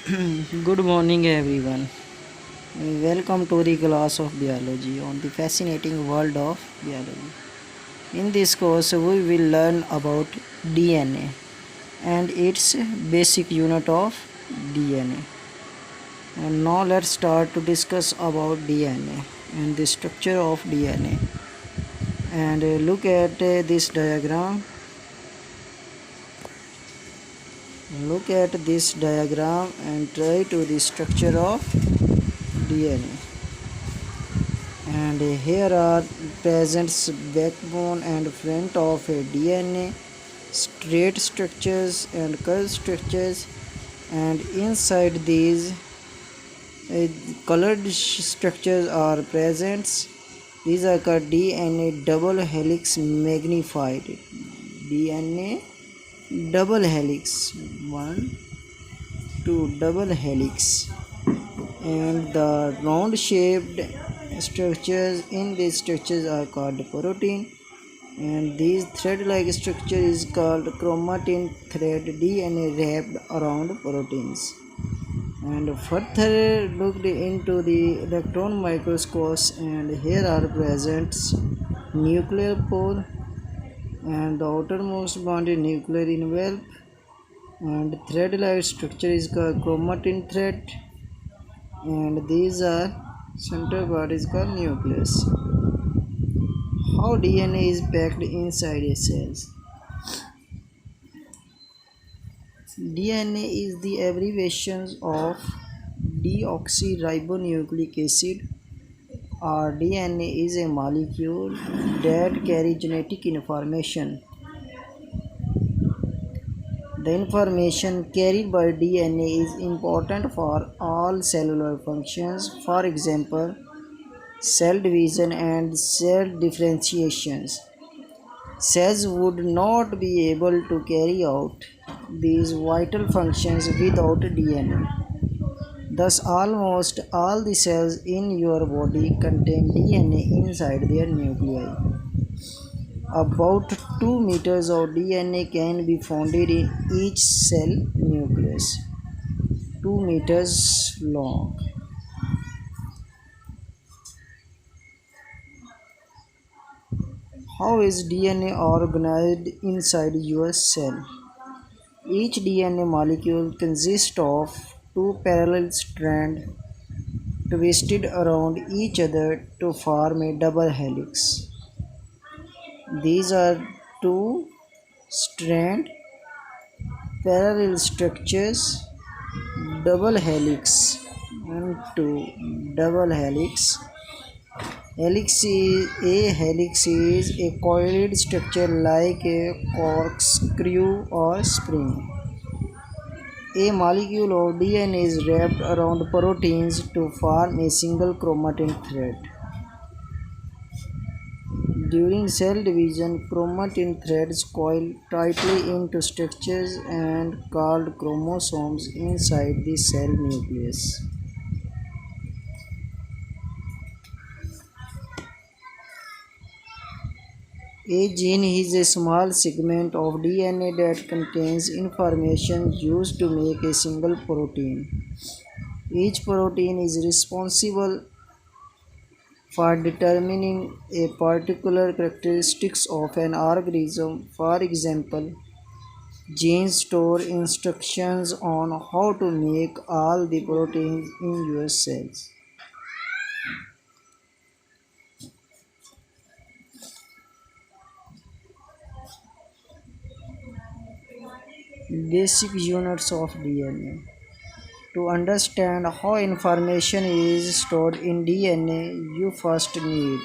Good morning, everyone. Welcome to the class of biology on the fascinating world of biology. In this course, we will learn about DNA and its basic unit of DNA. And now let's start to discuss about DNA and the structure of DNA. And look at this diagram. Look at this diagram and try to the structure of DNA. And here are presents backbone and front of a DNA, straight structures and curved structures, and inside these colored structures are presents. These are called DNA double helix magnified. DNA double helix, 1 2 double helix, and the round shaped structures in these structures are called protein, and this thread like structure is called chromatin thread. DNA wrapped around proteins. And further looked into the electron microscopes, and here are present nuclear pore and the outermost bonded nuclear envelope, and thread like structure is called chromatin thread, and these are center part is called nucleus. How DNA is packed inside a cell? DNA is the abbreviation of deoxyribonucleic acid, or DNA is a molecule that carries genetic information. The information carried by DNA is important for all cellular functions, for example, cell division and cell differentiations. Cells would not be able to carry out these vital functions without DNA. Thus, almost all the cells in your body contain DNA inside their nuclei. About 2 meters of DNA can be found in each cell nucleus. 2 meters long. How is DNA organized inside your cell? Each DNA molecule consists of two parallel strands twisted around each other to form a double helix. These are two strand parallel structures, double helix and two double helix. A helix is a coiled structure like a corkscrew or spring. A molecule of DNA is wrapped around proteins to form a single chromatin thread. During cell division, chromatin threads coil tightly into structures and called chromosomes inside the cell nucleus. A gene is a small segment of DNA that contains information used to make a single protein. Each protein is responsible for determining a particular characteristics of an organism. For example, genes store instructions on how to make all the proteins in your cells. Basic units of DNA. To understand how information is stored in DNA, you first need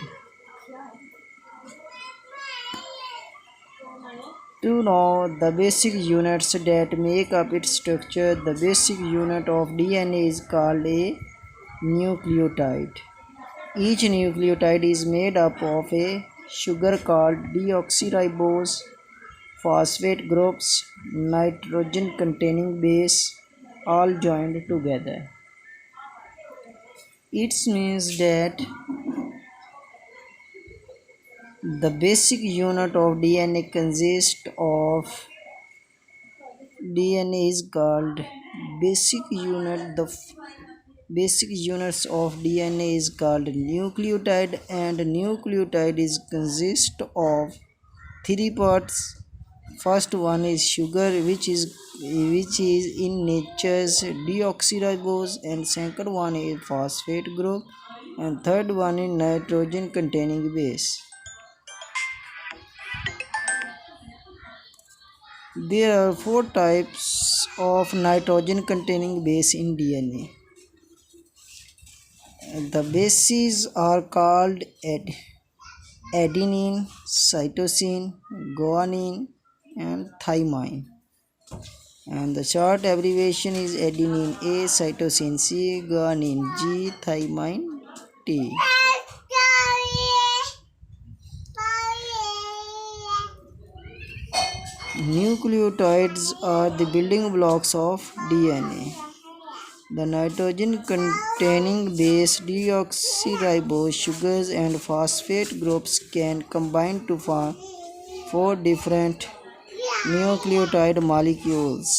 to know the basic units that make up its structure. The basic unit of DNA is called a nucleotide. Each nucleotide is made up of a sugar called deoxyribose, phosphate groups, nitrogen containing base, all joined together. It means that the basic unit of DNA is called basic unit. Basic units of DNA is called nucleotide, and nucleotide is consist of three parts. First one is sugar, which is in nature's deoxyribose, and second one is phosphate group, and third one is nitrogen containing base. There are four types of nitrogen containing base in DNA. The bases are called adenine, cytosine, guanine, and thymine. And the short abbreviation is adenine A, cytosine C, guanine G, thymine T. Nucleotides are the building blocks of DNA. The nitrogen containing base deoxyribose sugars and phosphate groups can combine to form four different nucleotide molecules.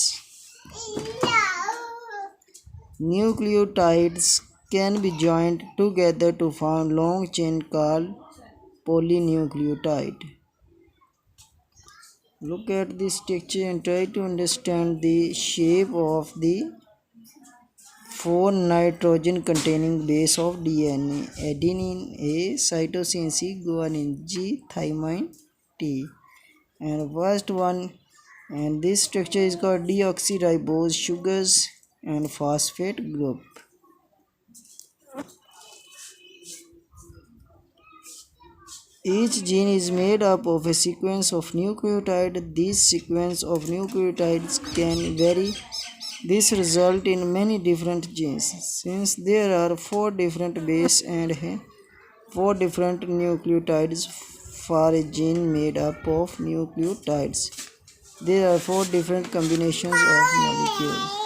Nucleotides can be joined together to form long chain called polynucleotide. Look at this picture and try to understand the shape of the four nitrogen containing base of DNA: adenine A, cytosine C, guanine G, thymine T. And first one, and this structure is called deoxyribose sugars and phosphate group. Each gene is made up of a sequence of nucleotides. These sequence of nucleotides can vary. This results in many different genes. Since there are four different bases and four different nucleotides for a gene made up of nucleotides, there are four different combinations of molecules.